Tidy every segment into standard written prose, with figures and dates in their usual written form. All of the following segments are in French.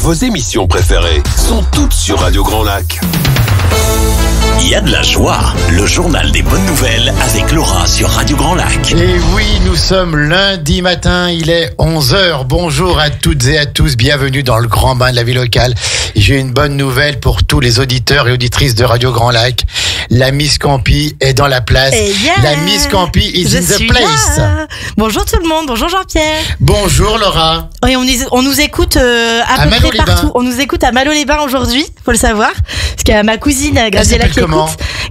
Vos émissions préférées sont toutes sur Radio Grand Lac. Il y a de la joie. Le journal des bonnes nouvelles avec Laura sur Radio Grand Lac. Et oui, nous sommes lundi matin, il est 11h. Bonjour à toutes et à tous, bienvenue dans le grand bain de la vie locale. J'ai une bonne nouvelle pour tous les auditeurs et auditrices de Radio Grand Lac. La Miss Campi est dans la place. La Miss Campi is in the place. Là. Bonjour tout le monde, bonjour Jean-Pierre. Bonjour Laura. Oui, on nous écoute à peu près partout. On nous écoute à Malo-les-Bains aujourd'hui, faut le savoir. Parce qu'il y a ma cousine Graziella qui écoute.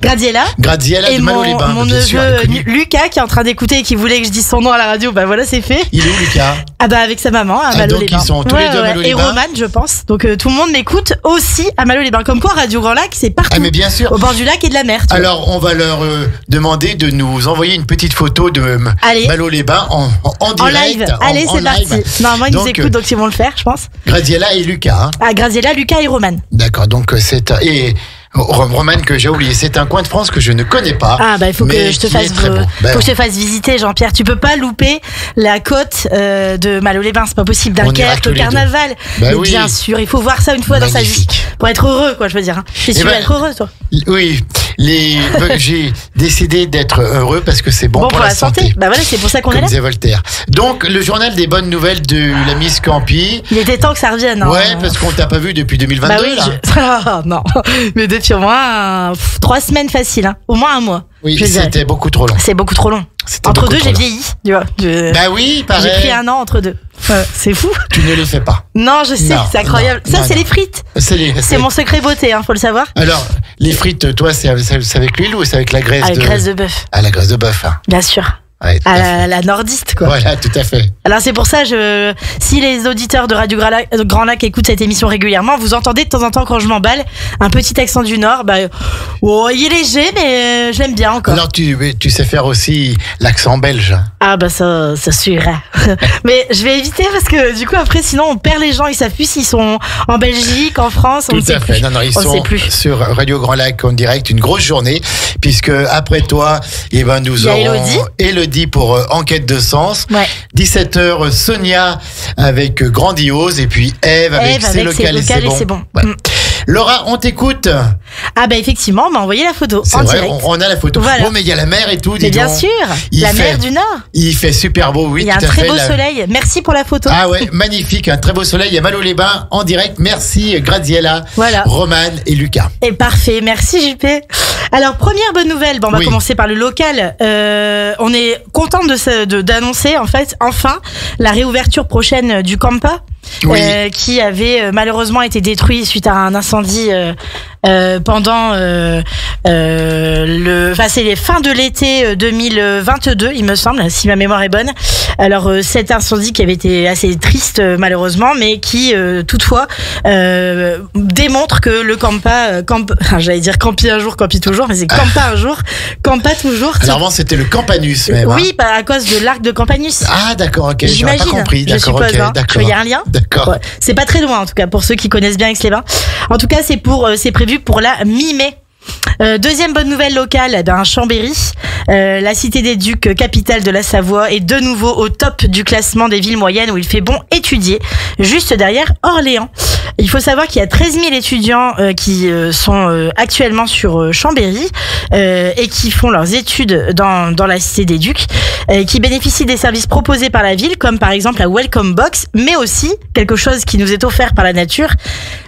Graziella de Malo-les-Bains. Mon neveu Lucas qui est en train d'écouter et qui voulait que je dise son nom à la radio. Bah voilà, c'est fait. Il est où Lucas? Ah bah avec sa maman à Malo-les-Bains. Donc ils sont tous les deux à Malo-les-Bains. Et Roman, je pense. Donc tout le monde m'écoute aussi à Malo-les-Bains. Comme quoi, Radio Grand Lac, c'est partout. Ah mais bien sûr. Au bord du lac et de la mer. Alors on va leur demander de nous envoyer une petite photo de Malo-les-Bains en direct. En live. Allez, c'est parti. Normalement, ils nous écoutent, donc ils vont le faire, je pense. Graziella et Lucas. Hein. Ah, Graziella, Lucas et Roman. D'accord, donc c'est... Et Roman que j'ai oublié, c'est un coin de France que je ne connais pas. Ah bah il faut que je te fasse visiter, Jean-Pierre. Tu peux pas louper la côte de Malo-les-Bains, c'est pas possible. Dunkerque, le carnaval. Mais oui. Bien sûr, il faut voir ça une fois dans sa vie pour être heureux, quoi, je veux dire. Hein. Tu veux être heureux, toi? Oui, j'ai décidé d'être heureux parce que c'est bon pour la santé. Bah voilà, c'est pour ça qu'on est là. Comme disait Voltaire. Donc le journal des bonnes nouvelles de la Miss Campi. Il était temps que ça revienne. Hein. Ouais, parce qu'on t'a pas vu depuis 2022 bah oui, là. Non, mais depuis au moins 3 semaines facile, hein. Au moins un mois. Oui, c'était beaucoup trop long. C'est beaucoup trop long. Entre deux, j'ai vieilli, tu vois. Bah oui, pareil. J'ai pris 1 an entre deux. C'est fou. Tu ne les fais pas. Non, je sais, c'est incroyable. C'est les frites. C'est mon secret beauté, hein, faut le savoir. Alors, les frites, toi, c'est avec l'huile ou c'est avec la graisse avec graisse de bœuf. Ah, la graisse de bœuf. Hein. Bien sûr. Ouais, à la nordiste, quoi. Voilà, tout à fait. Alors c'est pour ça, si les auditeurs de Radio Grand Lac écoutent cette émission régulièrement, vous entendez de temps en temps quand je m'emballe un petit accent du Nord. Bah, il est léger, mais je l'aime bien encore. Alors tu sais faire aussi l'accent belge. Ah bah ça suivra. Mais je vais éviter parce que du coup après sinon on perd les gens, ils savent plus s'ils sont en Belgique, en France, on ne sait plus. Non, ils sont sur Radio Grand Lac en direct, une grosse journée, puisque après toi, nous aurons Elodie pour Enquête de sens. Ouais. 17h, Sonia avec Grandiose et puis Eve avec C'est local et c'est bon. Ouais. Laura, on t'écoute. Ah bah effectivement, on m'a envoyé la photo. C'est vrai, on a la photo. Voilà. Oh mais il y a la mer et tout. Mais bien sûr, la mer du Nord. Il fait super beau, oui. Il y a un très beau soleil. Merci pour la photo. Ah ouais, magnifique, un très beau soleil. Il y a Malo-les-Bains en direct. Merci Graziella, Roman et Lucas. Et parfait, merci JP. Alors première bonne nouvelle, on va commencer par le local. On est content d'annoncer en fait enfin la réouverture prochaine du Campa. Qui avait malheureusement été détruit suite à un incendie pendant c'est les fins de l'été 2022, il me semble, si ma mémoire est bonne. Alors cet incendie qui avait été assez triste malheureusement, mais qui toutefois démontre que le Campa, j'allais dire campi un jour, campi toujours, mais c'est Campa un jour, Campa toujours. Alors avant c'était le Campanus même. Oui, à cause de l'arc de Campanus. Ah d'accord, ok, j'imagine. Pas compris. Je suppose, qu'il y a un lien. D'accord. Ouais. C'est pas très loin en tout cas pour ceux qui connaissent bien Aix-les-Bains. En tout cas, c'est prévu pour la mi-mai. Deuxième bonne nouvelle locale Chambéry, la cité des Ducs, capitale de la Savoie, est de nouveau au top du classement des villes moyennes où il fait bon étudier, juste derrière Orléans. Il faut savoir qu'il y a 13 000 étudiants qui sont actuellement sur Chambéry et qui font leurs études dans la cité des Ducs, qui bénéficient des services proposés par la ville, comme par exemple la Welcome Box, mais aussi quelque chose qui nous est offert par la nature,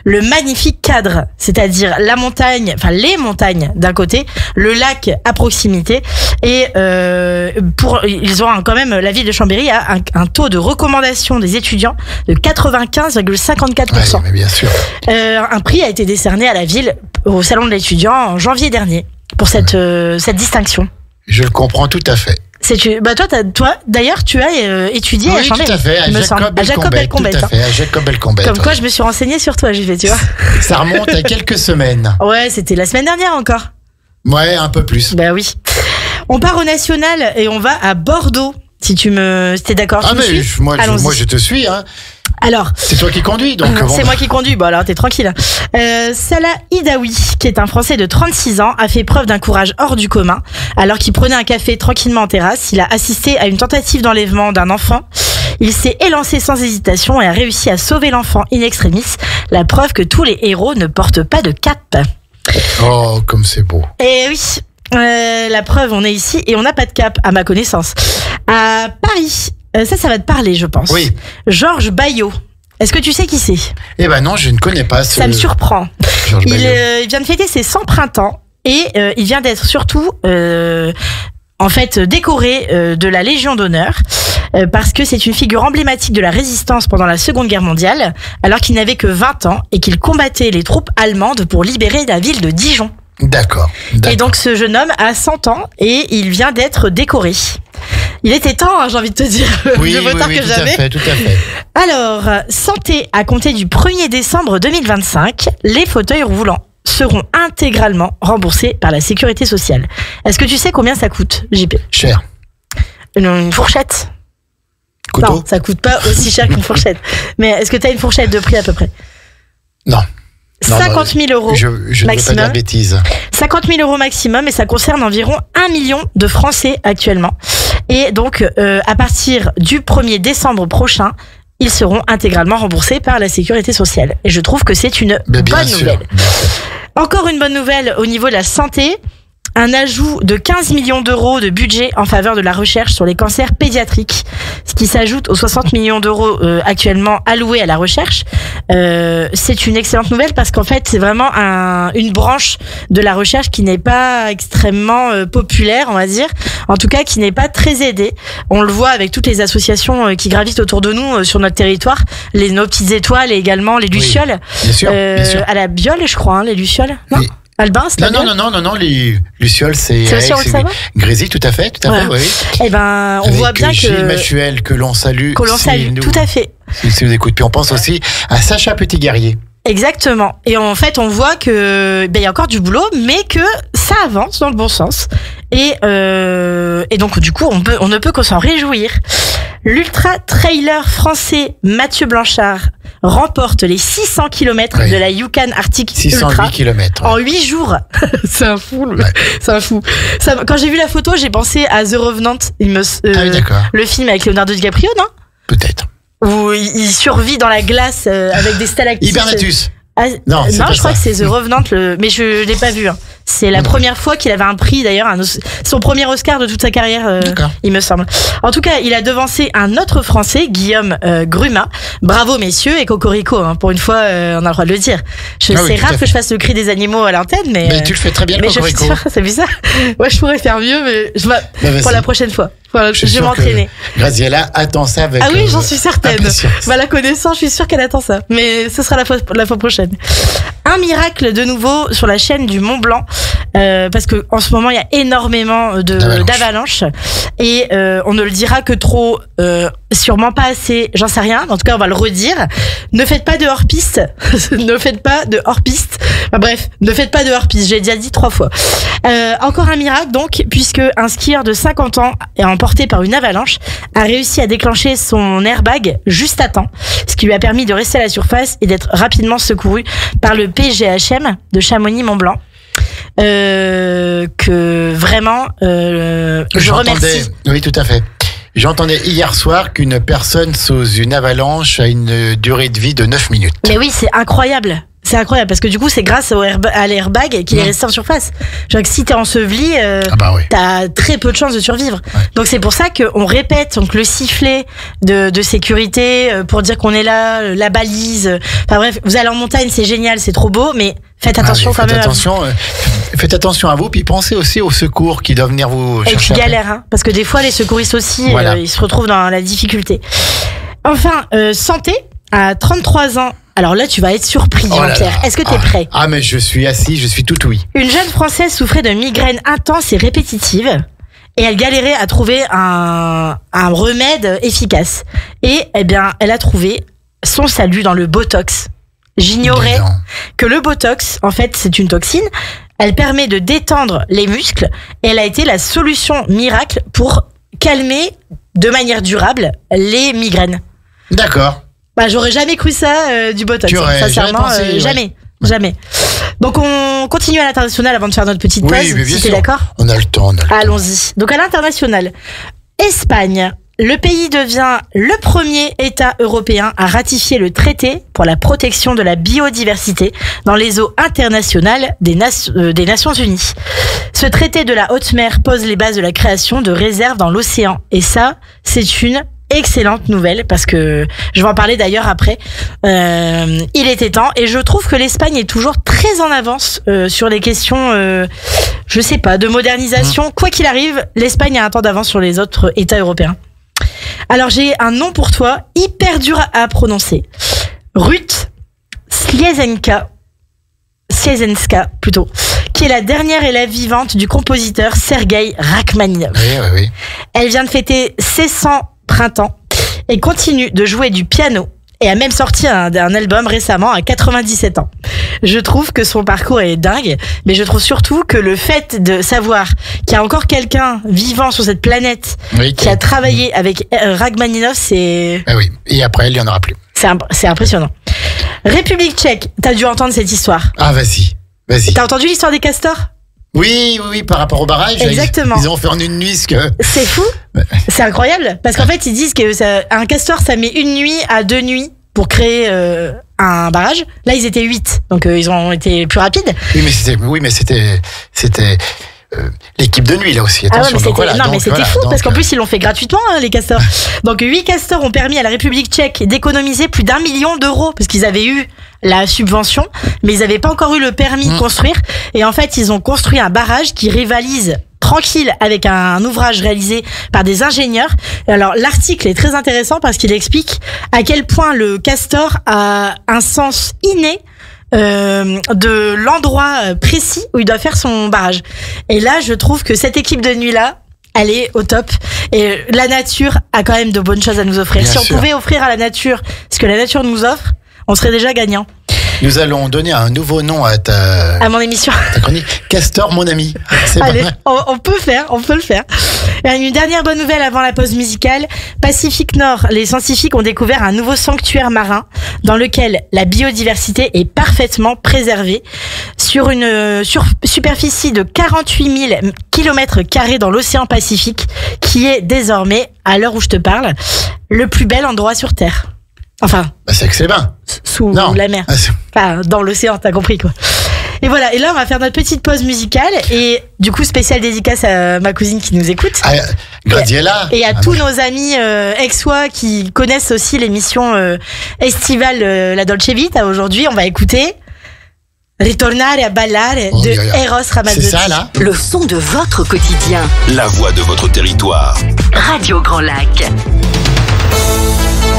le magnifique cadre, c'est-à-dire la montagne, enfin les montagnes d'un côté, le lac à proximité, et ils ont quand même, la ville de Chambéry a un taux de recommandation des étudiants de 95,54%. Ouais, bien sûr. Un prix a été décerné à la ville au salon de l'étudiant en janvier dernier pour cette distinction. Je le comprends tout à fait. Toi, d'ailleurs, tu as étudié à Chambéry. Oui, tout à fait, à Jacob-el-Combet. Tout à fait, à Jacob-el-Combet. Comme quoi, je me suis renseignée sur toi, JP, tu vois. Ça remonte à quelques semaines. Ouais, c'était la semaine dernière encore. Ouais, un peu plus. Bah oui. On part au national et on va à Bordeaux. Si t'es d'accord. Ah mais moi je te suis, hein. Alors, c'est toi qui conduis, donc c'est moi qui conduis. Bon alors t'es tranquille. Salah Idaoui, qui est un Français de 36 ans, a fait preuve d'un courage hors du commun. Alors qu'il prenait un café tranquillement en terrasse, il a assisté à une tentative d'enlèvement d'un enfant. Il s'est élancé sans hésitation et a réussi à sauver l'enfant in extremis, la preuve que tous les héros ne portent pas de cape. Oh, comme c'est beau. Et oui, la preuve, on est ici et on n'a pas de cape, à ma connaissance. À Paris, ça va te parler, je pense. Oui. Georges Baillot. Est-ce que tu sais qui c'est ? Eh ben non, je ne connais pas ce... Ça me surprend. Georges Baillot. Il vient de fêter ses 100 printemps et il vient d'être surtout décoré de la Légion d'honneur parce que c'est une figure emblématique de la résistance pendant la Seconde Guerre mondiale alors qu'il n'avait que 20 ans et qu'il combattait les troupes allemandes pour libérer la ville de Dijon. D'accord. Et donc ce jeune homme a 100 ans et il vient d'être décoré. Il était temps, hein, j'ai envie de te dire. Oui, mieux vaut tard que jamais. Tout à fait. Alors, santé, à compter du 1er décembre 2025, les fauteuils roulants seront intégralement remboursés par la sécurité sociale. Est-ce que tu sais combien ça coûte, JP ? Cher. Une fourchette ? Couteau ? Non, ça coûte pas aussi cher qu'une fourchette. Mais est-ce que tu as une fourchette de prix à peu près ? Non. 50 000 euros je ne veux pas dire de bêtises. 50 000 euros maximum et ça concerne environ 1 million de Français actuellement. Et donc, à partir du 1er décembre prochain, ils seront intégralement remboursés par la sécurité sociale. Et je trouve que c'est une bonne nouvelle. Encore une bonne nouvelle au niveau de la santé. Un ajout de 15 millions d'euros de budget en faveur de la recherche sur les cancers pédiatriques, ce qui s'ajoute aux 60 millions d'euros actuellement alloués à la recherche. C'est une excellente nouvelle parce qu'en fait, c'est vraiment une branche de la recherche qui n'est pas extrêmement populaire, on va dire. En tout cas, qui n'est pas très aidée. On le voit avec toutes les associations qui gravitent autour de nous sur notre territoire, nos petites étoiles et également les lucioles. Oui, bien sûr. À la Biole, je crois, les lucioles. Non. Oui. Albin, c'est non, les lucioles, c'est Grésy, tout à fait, oui. Eh ben, on voit bien que Gilles Machuel, que l'on salue, tout à fait. Si vous écoutez, puis on pense aussi à Sacha Petit-Guerrier. Exactement. Et en fait, on voit que y a encore du boulot, mais que ça avance dans le bon sens. Et donc, du coup, on ne peut que s'en réjouir. L'ultra-trailer français Mathieu Blanchard remporte les 600 km de la Yukon Arctic 608 Ultra km, en 8 jours. C'est un fou. C'est un fou. Quand j'ai vu la photo, j'ai pensé à The Revenant. Le film avec Leonardo DiCaprio, non ? Peut-être. Où il survit dans la glace avec des stalactites. Hibernatus. Non, je crois que c'est The Revenant, mais je l'ai pas vu. Hein. C'est la première fois qu'il avait un prix, d'ailleurs, son premier Oscar de toute sa carrière, il me semble. En tout cas, il a devancé un autre Français, Guillaume Gruma. Bravo, messieurs, et cocorico, hein, pour une fois, on a le droit de le dire. C'est rare que je fasse le cri des animaux à l'antenne, mais tu le fais très bien, le cocorico. C'est bizarre. Ouais, je pourrais faire mieux, mais pour la prochaine fois. Voilà, je vais m'entraîner. Graziella attend ça avec. Ah oui, j'en suis certaine. La connaissant, je suis sûre qu'elle attend ça. Mais ce sera la fois prochaine. Un miracle de nouveau sur la chaîne du Mont Blanc, parce que en ce moment il y a énormément d'avalanches et on ne le dira que trop, sûrement pas assez. J'en sais rien. En tout cas, on va le redire. Ne faites pas de hors-piste. Ne faites pas de hors-piste. Enfin, bref, ne faites pas de hors-piste. J'ai déjà dit 3 fois. Encore un miracle donc, puisque un skieur de 50 ans emporté par une avalanche a réussi à déclencher son airbag juste à temps, ce qui lui a permis de rester à la surface et d'être rapidement secouru par le PGHM de Chamonix-Mont-Blanc. Que vraiment je remercie. Oui, tout à fait. J'entendais hier soir qu'une personne sous une avalanche a une durée de vie de 9 minutes. Mais oui, c'est incroyable. C'est incroyable parce que du coup c'est grâce à l'airbag qu'il est resté en surface. Genre que si t'es enseveli, t'as très peu de chances de survivre. Ouais. Donc c'est pour ça qu'on répète donc le sifflet de sécurité pour dire qu'on est là, la balise. Enfin bref, vous allez en montagne, c'est génial, c'est trop beau, mais faites attention quand même. Faites attention à vous, puis pensez aussi aux secours qui doivent venir vous chercher. Et qui galèrent, hein, parce que des fois les secouristes aussi, ils se retrouvent dans la difficulté. Enfin, santé à 33 ans. Alors là, tu vas être surpris, Jean-Pierre. Est-ce que tu es prêt ? Ah, mais je suis assis, je suis tout oui. Une jeune Française souffrait de migraines intenses et répétitives et elle galérait à trouver un remède efficace. Et elle a trouvé son salut dans le Botox. J'ignorais que le Botox, en fait, c'est une toxine. Elle permet de détendre les muscles et elle a été la solution miracle pour calmer de manière durable les migraines. D'accord. J'aurais jamais cru ça du Botox. Sincèrement, jamais. Donc on continue à l'international avant de faire notre petite pause. Oui, si t'es d'accord. On a le temps. Allons-y. Donc à l'international, Espagne, Le pays devient le premier État européen à ratifier le traité pour la protection de la biodiversité dans les eaux internationales des Nations Unies. Ce traité de la haute mer pose les bases de la création de réserves dans l'océan. Et ça, c'est une excellente nouvelle parce que je vais en parler d'ailleurs après. Il était temps et je trouve que l'Espagne est toujours très en avance sur les questions, je sais pas, de modernisation. Quoi qu'il arrive, l'Espagne a un temps d'avance sur les autres États européens. Alors j'ai un nom pour toi, hyper dur à prononcer. Ruth Sliesenska plutôt, qui est la dernière élève vivante du compositeur Sergueï Rachmaninov. Oui. Elle vient de fêter ses 100 printemps et continue de jouer du piano et a même sorti un album récemment à 97 ans. Je trouve que son parcours est dingue, mais je trouve surtout que le fait de savoir qu'il y a encore quelqu'un vivant sur cette planète qui a travaillé avec Rachmaninov, c'est... Ah oui, et après, il n'y en aura plus. C'est impressionnant. République tchèque, t'as dû entendre cette histoire. Ah, vas-y. T'as entendu l'histoire des castors ? Oui, par rapport au barrage. Exactement. Ils ont fait en une nuit ce que... C'est fou. C'est incroyable. Parce qu'en fait, ils disent qu'un castor, ça met 1 nuit à 2 nuits pour créer un barrage. Là, ils étaient 8. Donc, ils ont été plus rapides. Oui, mais c'était l'équipe de nuit, là aussi. Attention. Mais c'était fou, parce qu'en plus, ils l'ont fait gratuitement, les castors. Donc, 8 castors ont permis à la République tchèque d'économiser plus d'1 million d'euros, parce qu'ils avaient eu la subvention, mais ils n'avaient pas encore eu le permis de construire. Et en fait, ils ont construit un barrage qui rivalise tranquille avec un ouvrage réalisé par des ingénieurs. Alors, l'article est très intéressant parce qu'il explique à quel point le castor a un sens inné de l'endroit précis où il doit faire son barrage. Et là, je trouve que cette équipe de nuit-là, elle est au top. Et la nature a quand même de bonnes choses à nous offrir. Bien sûr. On pouvait offrir à la nature ce que la nature nous offre, on serait déjà gagnant. Nous allons donner un nouveau nom à mon émission. Ta chronique. Castor, mon ami. Allez, on peut le faire. Une dernière bonne nouvelle avant la pause musicale. Pacifique Nord, les scientifiques ont découvert un nouveau sanctuaire marin dans lequel la biodiversité est parfaitement préservée sur une superficie de 48 000 km² dans l'océan Pacifique, qui est désormais, à l'heure où je te parle, le plus bel endroit sur Terre. Enfin, c'est que c'est bien. Sous la mer. Enfin, dans l'océan, t'as compris quoi. Et voilà, et là on va faire notre petite pause musicale et du coup spéciale dédicace à ma cousine qui nous écoute. Graziella. Et à tous nos amis aixois qui connaissent aussi l'émission estivale La Dolce Vita. Aujourd'hui, on va écouter Ritornare a ballare de Eros Ramazzotti. C'est ça là ? Le son de votre quotidien. La voix de votre territoire. Radio Grand Lac.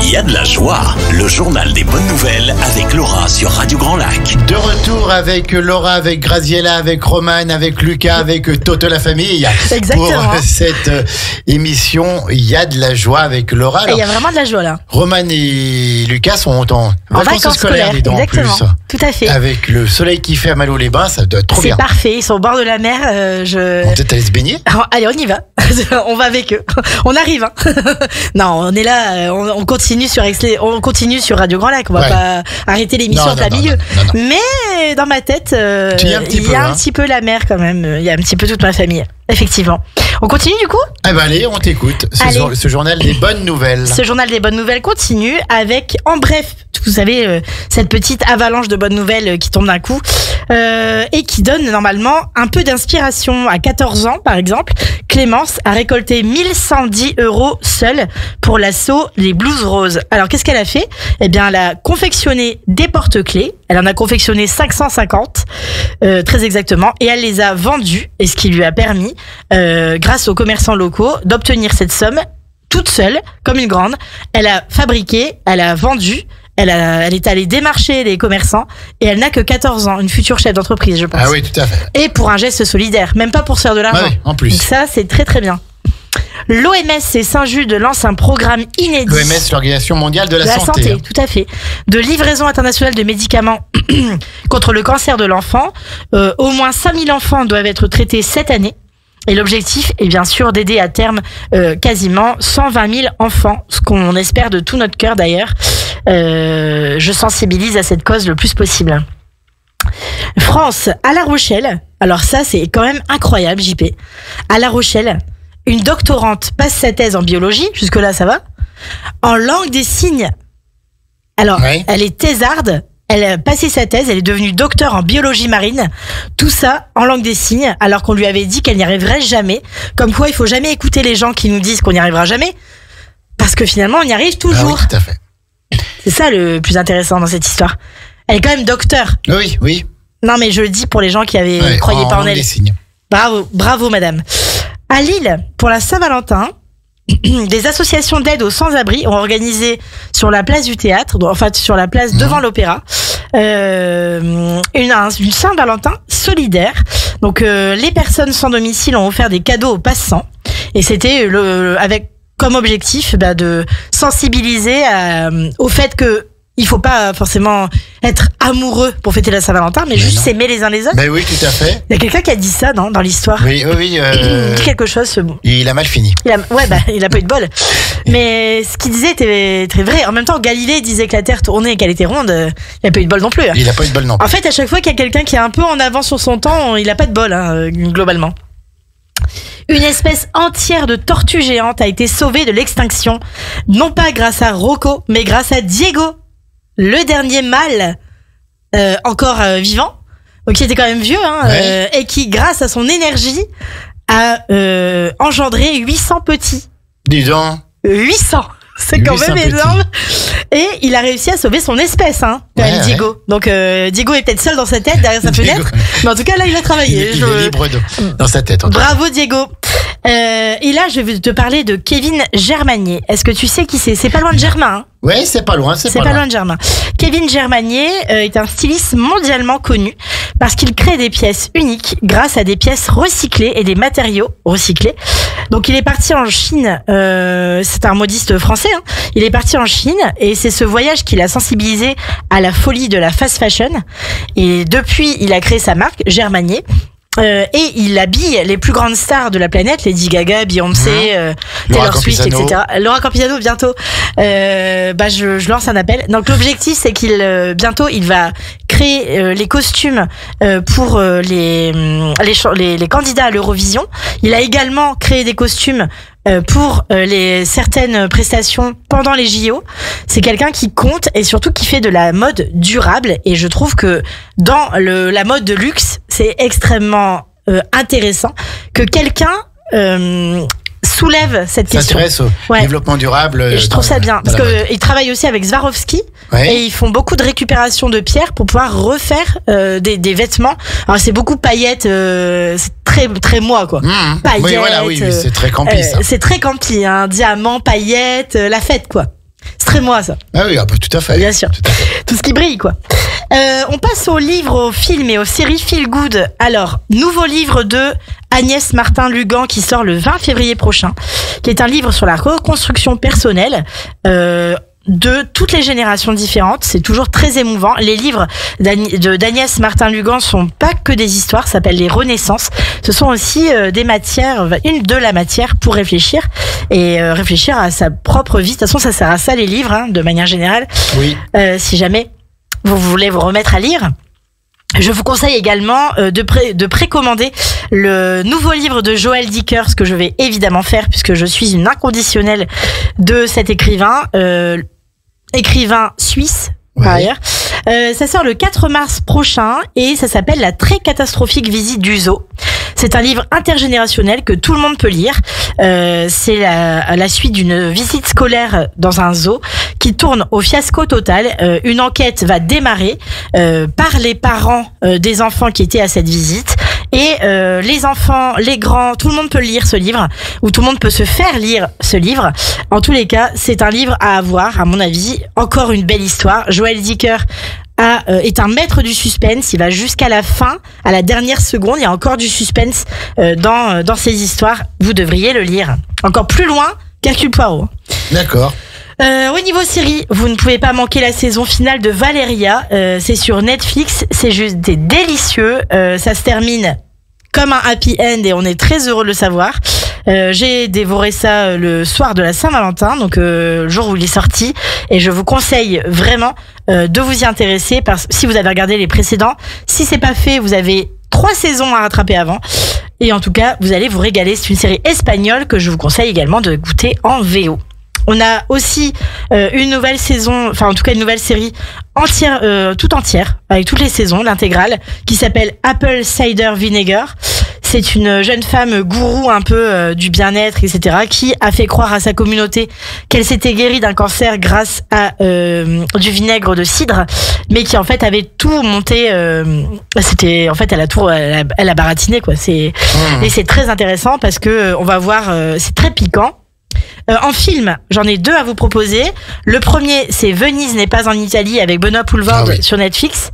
Il y a de la joie, le journal des bonnes nouvelles avec Laura sur Radio Grand Lac. De retour avec Laura, avec Graziella, avec Romane, avec Lucas, avec toute la famille. Exactement. Pour cette émission, il y a de la joie avec Laura. Alors, il y a vraiment de la joie là. Romane et Lucas sont en vacances scolaires, exactement. En plus. Tout à fait. Avec le soleil qui fait à Malo-les-Bains, ça doit être trop bien. C'est parfait, ils sont au bord de la mer. On peut peut-être aller se baigner. Allez, on y va. On va avec eux. On arrive. Hein. Non, on est là. On continue sur Radio Grand Lac. On va pas arrêter l'émission en plein milieu. Non. Mais dans ma tête, il y a un petit peu la mer quand même. Il y a un petit peu toute ma famille. Effectivement. On continue du coup ? Allez, on t'écoute. Ce journal des bonnes nouvelles. Ce journal des bonnes nouvelles continue avec, en bref, vous savez, cette petite avalanche de bonnes nouvelles qui tombe d'un coup et qui donne normalement un peu d'inspiration. À 14 ans, par exemple, Clémence a récolté 1110 € seule pour l'assaut Les Blues Roses. Alors, qu'est-ce qu'elle a fait ? Eh bien, elle a confectionné des porte-clés. Elle en a confectionné 550, très exactement, et elle les a vendus, et ce qui lui a permis, grâce aux commerçants locaux, d'obtenir cette somme toute seule, comme une grande. Elle a fabriqué, elle a vendu, elle est allée démarcher les commerçants, et elle n'a que 14 ans, une future chef d'entreprise, je pense. Ah oui, tout à fait. Et pour un geste solidaire, même pas pour se faire de l'argent. Oui, en plus. Donc ça, c'est très très bien. L'OMS et Saint-Jude lancent un programme inédit. L'OMS, l'Organisation mondiale de la santé. Hein. Tout à fait. De livraison internationale de médicaments contre le cancer de l'enfant. Au moins 5000 enfants doivent être traités cette année. Et l'objectif est bien sûr d'aider à terme quasiment 120 000 enfants, ce qu'on espère de tout notre cœur d'ailleurs. Je sensibilise à cette cause le plus possible. France, à La Rochelle. Alors ça, c'est quand même incroyable, JP. À La Rochelle, une doctorante passe sa thèse en biologie, jusque-là ça va, en langue des signes. Alors, elle est thésarde, elle a passé sa thèse, elle est devenue docteure en biologie marine, tout ça en langue des signes, alors qu'on lui avait dit qu'elle n'y arriverait jamais. Comme quoi, il faut jamais écouter les gens qui nous disent qu'on n'y arrivera jamais, parce que finalement, on y arrive toujours. Ah oui, tout à fait. C'est ça le plus intéressant dans cette histoire. Elle est quand même docteur. Oui. Non, mais je le dis pour les gens qui croyaient pas en elle. Bravo, madame. À Lille, pour la Saint-Valentin, des associations d'aide aux sans-abri ont organisé sur la place du théâtre, enfin sur la place devant l'opéra, une Saint-Valentin solidaire. Donc les personnes sans domicile ont offert des cadeaux aux passants, et c'était avec comme objectif de sensibiliser au fait que il faut pas forcément être amoureux pour fêter la Saint-Valentin, mais juste s'aimer les uns les autres. Ben oui, tout à fait. Il y a quelqu'un qui a dit ça, non, dans l'histoire. Oui. Il dit quelque chose. Il a mal fini. Il a pas eu de bol. Mais ce qu'il disait était très vrai. En même temps, Galilée disait que la Terre tournait et qu'elle était ronde. Il a pas eu de bol non plus. Il a pas eu de bol non plus. En fait, à chaque fois qu'il y a quelqu'un qui est un peu en avance sur son temps, il a pas de bol, globalement. Une espèce entière de tortues géantes a été sauvée de l'extinction, non pas grâce à Rocco, mais grâce à Diego, le dernier mâle encore vivant, donc qui était quand même vieux, et qui, grâce à son énergie, a engendré 800 petits. Dis donc. 800, c'est quand même énorme. Et il a réussi à sauver son espèce, quand même, Diego. Donc Diego est peut-être seul dans sa tête, derrière sa fenêtre, mais en tout cas là il a travaillé. Il est libre dans sa tête. Bravo Diego. Et là je vais te parler de Kevin Germanier. Est-ce que tu sais qui c'est? C'est pas loin de Germain. Oui, c'est pas loin, c'est pas loin de Germain. Kevin Germanier est un styliste mondialement connu parce qu'il crée des pièces uniques grâce à des pièces recyclées et des matériaux recyclés. Donc il est parti en Chine, c'est un modiste français, il est parti en Chine et c'est ce voyage qui l'a sensibilisé à la folie de la fast fashion. Et depuis, il a créé sa marque, Germanier. Et il habille les plus grandes stars de la planète, Lady Gaga, Beyoncé, Taylor Swift, etc. Laura Campizano bientôt. Je lance un appel. Donc l'objectif c'est qu'il bientôt il va créer les costumes pour les candidats à l'Eurovision. Il a également créé des costumes pour certaines prestations pendant les JO. C'est quelqu'un qui compte et surtout qui fait de la mode durable, et je trouve que dans la mode de luxe, c'est extrêmement intéressant que quelqu'un soulève cette question. S'intéresse au développement durable. Et je trouve ça bien parce que il travaille aussi avec Swarovski et ils font beaucoup de récupération de pierres pour pouvoir refaire des vêtements. Alors c'est beaucoup paillettes, c'est très moi quoi. Paillettes. Oui, c'est très campi ça. C'est très campi, diamants, paillettes, la fête quoi. C'est très moi ça. Ah oui, tout à fait. Bien sûr. Tout ce qui brille quoi. On passe aux livres, aux films et aux séries Feel Good. Alors, nouveau livre de Agnès Martin-Lugan qui sort le 20 février prochain, qui est un livre sur la reconstruction personnelle de toutes les générations différentes. C'est toujours très émouvant. Les livres d'Agnès Martin-Lugan sont pas que des histoires, ça s'appelle les Renaissances. Ce sont aussi des matières, de la matière pour réfléchir et réfléchir à sa propre vie. De toute façon, ça sert à ça les livres, de manière générale. Oui. Si jamais vous voulez vous remettre à lire. Je vous conseille également de précommander le nouveau livre de Joël Dicker, ce que je vais évidemment faire puisque je suis une inconditionnelle de cet écrivain suisse par ailleurs. Ça sort le 4 mars prochain et ça s'appelle La très catastrophique visite du zoo. C'est un livre intergénérationnel que tout le monde peut lire. C'est la suite d'une visite scolaire dans un zoo qui tourne au fiasco total. Une enquête va démarrer par les parents des enfants qui étaient à cette visite. Et les enfants, les grands, tout le monde peut lire ce livre, ou tout le monde peut se faire lire ce livre. En tous les cas, c'est un livre à avoir, à mon avis. Encore une belle histoire. Joël Dicker est un maître du suspense. Il va jusqu'à la fin, à la dernière seconde. Il y a encore du suspense dans ces histoires. Vous devriez le lire. Encore plus loin qu'Hercule Poirot. D'accord. Au niveau série, vous ne pouvez pas manquer la saison finale de Valeria. C'est sur Netflix. C'est juste délicieux. Ça se termine comme un happy end et on est très heureux de le savoir. J'ai dévoré ça le soir de la Saint-Valentin, donc le jour où il est sorti, et je vous conseille vraiment de vous y intéresser parce que si vous avez regardé les précédents, si c'est pas fait, vous avez 3 saisons à rattraper avant. Et en tout cas, vous allez vous régaler. C'est une série espagnole que je vous conseille également de goûter en VO. On a aussi une nouvelle saison, enfin en tout cas une nouvelle série entière, toute entière, avec toutes les saisons, l'intégrale, qui s'appelle Apple Cider Vinegar. C'est une jeune femme gourou un peu du bien-être, etc., qui a fait croire à sa communauté qu'elle s'était guérie d'un cancer grâce à du vinaigre de cidre, mais qui en fait avait tout monté. C'était en fait elle a baratiné quoi. Et c'est très intéressant parce que on va voir, c'est très piquant. En film, j'en ai 2 à vous proposer. Le premier, c'est Venise n'est pas en Italie avec Benoît Poelvoorde sur Netflix,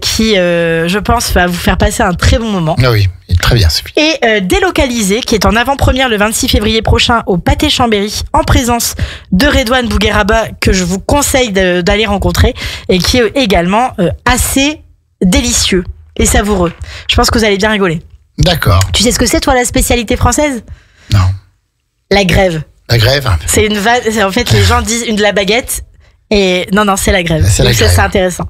qui, je pense, va vous faire passer un très bon moment. Ah oui, très bien. Et Délocalisé, qui est en avant-première le 26 février prochain au Pâté Chambéry, en présence de Redouane Bougueraba, que je vous conseille d'aller rencontrer, et qui est également assez délicieux et savoureux. Je pense que vous allez bien rigoler. D'accord. Tu sais ce que c'est, toi, la spécialité française ? Non. La grève. La grève. C'est une en fait, les gens disent de la baguette et non, c'est la grève. C'est la grève. C'est intéressant.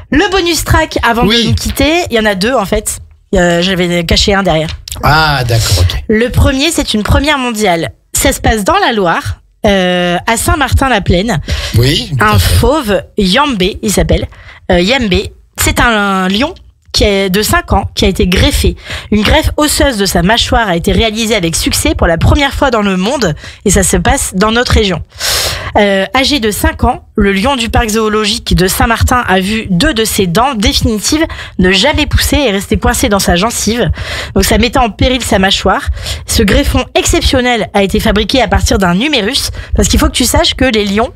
Le bonus track avant de nous quitter, il y en a 2 en fait. J'avais caché un derrière. Ah, d'accord, ok. Le premier, c'est une première mondiale. Ça se passe dans la Loire, à Saint-Martin-la-Plaine. Oui. Un fauve, Yambé, il s'appelle. Yambé. C'est un lion qui est de 5 ans, qui a été greffé. Une greffe osseuse de sa mâchoire a été réalisée avec succès pour la première fois dans le monde, et ça se passe dans notre région. Âgé de 5 ans, le lion du parc zoologique de Saint-Martin a vu 2 de ses dents définitives ne jamais pousser et rester coincées dans sa gencive. Donc ça mettait en péril sa mâchoire. Ce greffon exceptionnel a été fabriqué à partir d'un numérus, parce qu'il faut que tu saches que les lions,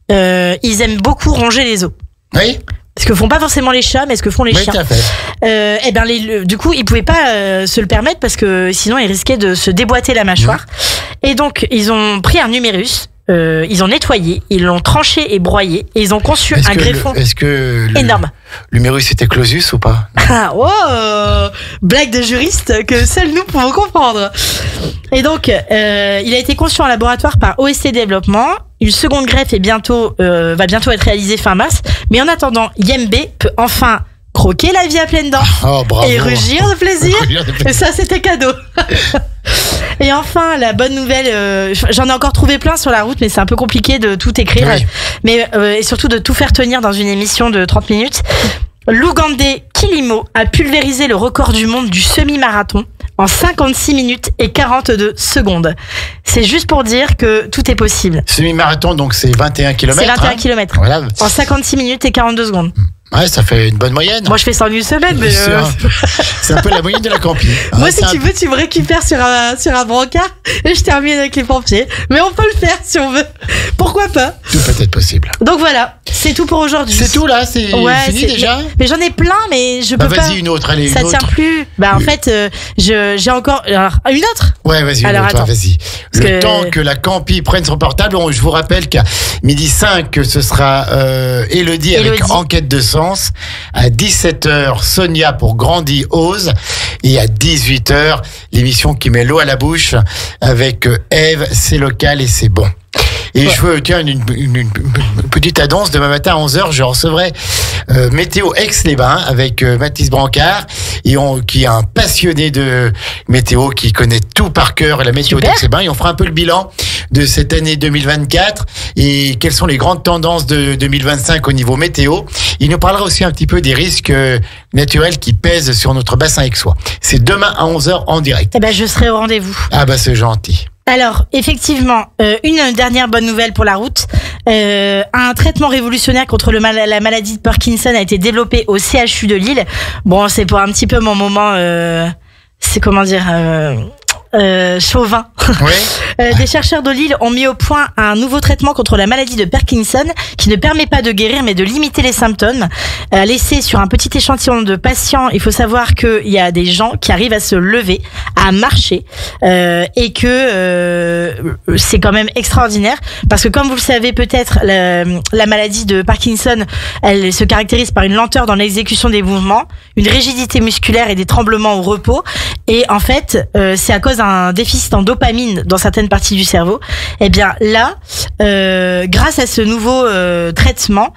ils aiment beaucoup ronger les os. Oui. Ce que font pas forcément les chats, mais ce que font les chiens. Tout à fait. Et ben du coup, ils pouvaient pas se le permettre parce que sinon ils risquaient de se déboîter la mâchoire. Et donc ils ont pris un numérus, ils ont nettoyé, ils l'ont tranché et broyé, et ils ont conçu un greffon énorme. L'humérus était clausus ou pas? Ah, oh, blague de juriste que seuls nous pouvons comprendre. Et donc, il a été conçu en laboratoire par OST Développement. Une seconde greffe va bientôt être réalisée fin mars. Mais en attendant, Yembé peut enfin croquer la vie à pleines dents et rugir de plaisir. Et ça, c'était cadeau. Et enfin, la bonne nouvelle, j'en ai encore trouvé plein sur la route, mais c'est un peu compliqué de tout écrire, mais et surtout de tout faire tenir dans une émission de 30 minutes. L'Ougandais Kilimo a pulvérisé le record du monde du semi-marathon en 56 minutes et 42 secondes. C'est juste pour dire que tout est possible. Semi-marathon, donc c'est 21 km. C'est 21 km. Voilà. En 56 minutes et 42 secondes. Ouais, ça fait une bonne moyenne. Moi, je fais ça en une semaine, mais c'est un peu la moyenne de la camping. Moi, si tu veux, tu me récupères sur un brancard et je termine avec les pompiers. Mais on peut le faire si on veut. Pourquoi pas? Tout peut être possible. Donc voilà, c'est tout pour aujourd'hui. C'est tout là, c'est fini déjà. Mais j'en ai plein, mais je peux pas. Vas-y, une autre, allez. Ça tient plus. En fait, j'ai encore une autre. Ouais, vas-y, une autre, vas-y. Le temps que la Campi prenne son portable, je vous rappelle qu'à 12h05, ce sera Élodie avec Enquête de Sens. À 17h, Sonia pour Grandi Ose. Et à 18h, l'émission qui met l'eau à la bouche avec Eve, c'est local et c'est bon. Et je veux, tiens, une petite annonce. Demain matin à 11h, je recevrai Météo Aix-les-Bains avec Mathis Brancard, qui est un passionné de météo, qui connaît tout par cœur, la météo d'Aix-les-Bains. Et on fera un peu le bilan de cette année 2024 et quelles sont les grandes tendances de 2025 au niveau météo. Il nous parlera aussi un petit peu des risques naturels qui pèsent sur notre bassin aixois. C'est demain à 11h en direct. Eh ben, je serai au rendez-vous. Ah bah c'est gentil. Alors, effectivement, une dernière bonne nouvelle pour la route. Un traitement révolutionnaire contre la maladie de Parkinson a été développé au CHU de Lille. Bon, c'est pour un petit peu mon moment, c'est comment dire, chauvin. Oui. Des chercheurs de Lille ont mis au point un nouveau traitement contre la maladie de Parkinson qui ne permet pas de guérir mais de limiter les symptômes. Laissé sur un petit échantillon de patients, il faut savoir qu'il y a des gens qui arrivent à se lever, à marcher, et que c'est quand même extraordinaire parce que comme vous le savez peut-être, la maladie de Parkinson, elle se caractérise par une lenteur dans l'exécution des mouvements, une rigidité musculaire et des tremblements au repos. Et en fait, c'est à cause d'un déficit en dopamine dans certaines parties du cerveau. Eh bien là, grâce à ce nouveau traitement,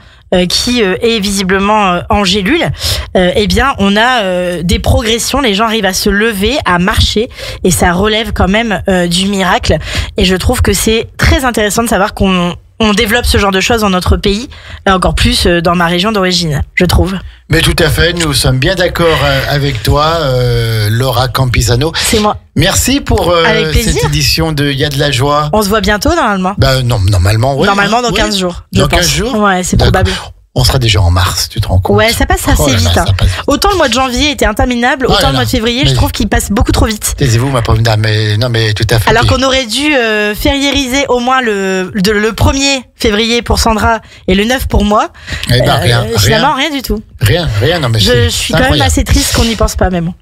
qui est visiblement en gélule, eh bien on a des progressions, les gens arrivent à se lever, à marcher, et ça relève quand même du miracle. Et je trouve que c'est très intéressant de savoir qu'on développe ce genre de choses dans notre pays, et encore plus dans ma région d'origine, je trouve. Mais tout à fait, nous sommes bien d'accord avec toi, Laura Campisano. C'est moi. Merci pour cette édition de Y a de la joie. On se voit bientôt, normalement. Non, normalement, oui. Normalement, dans 15 jours. Dans 15 jours? Ouais, c'est probable. On sera déjà en mars, tu te rends compte? Ouais, ça passe assez vite. Hein. Autant le mois de janvier était interminable, autant le mois de février, je trouve qu'il passe beaucoup trop vite. Taisez-vous, ma pauvre dame, mais tout à fait. Alors qu'on aurait dû fériériser au moins le 1er février pour Sandra et le 9 pour moi. Finalement, rien du tout. Rien, non mais je suis quand même assez triste qu'on n'y pense pas, même.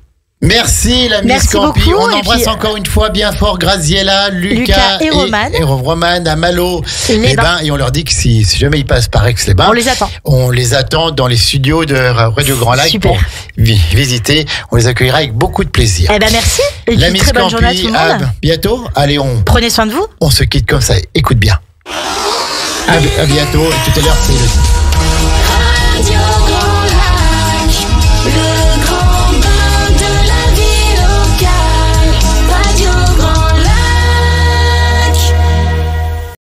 Merci la Miss Campi. Beaucoup, on embrasse encore une fois bien fort Graziella, Lucas et Roman à Malo. Et on leur dit que si jamais ils passent par Aix-les-Bains, on les attend. On les attend dans les studios de Radio Grand Lac. Super. Pour visiter. On les accueillera avec beaucoup de plaisir. Merci. Et la Miss très bonne Campi, journée à tout le monde. Bientôt. Allez, prenez soin de vous. On se quitte comme ça. Écoute bien. À bientôt. Et tout à l'heure, c'est Elodie.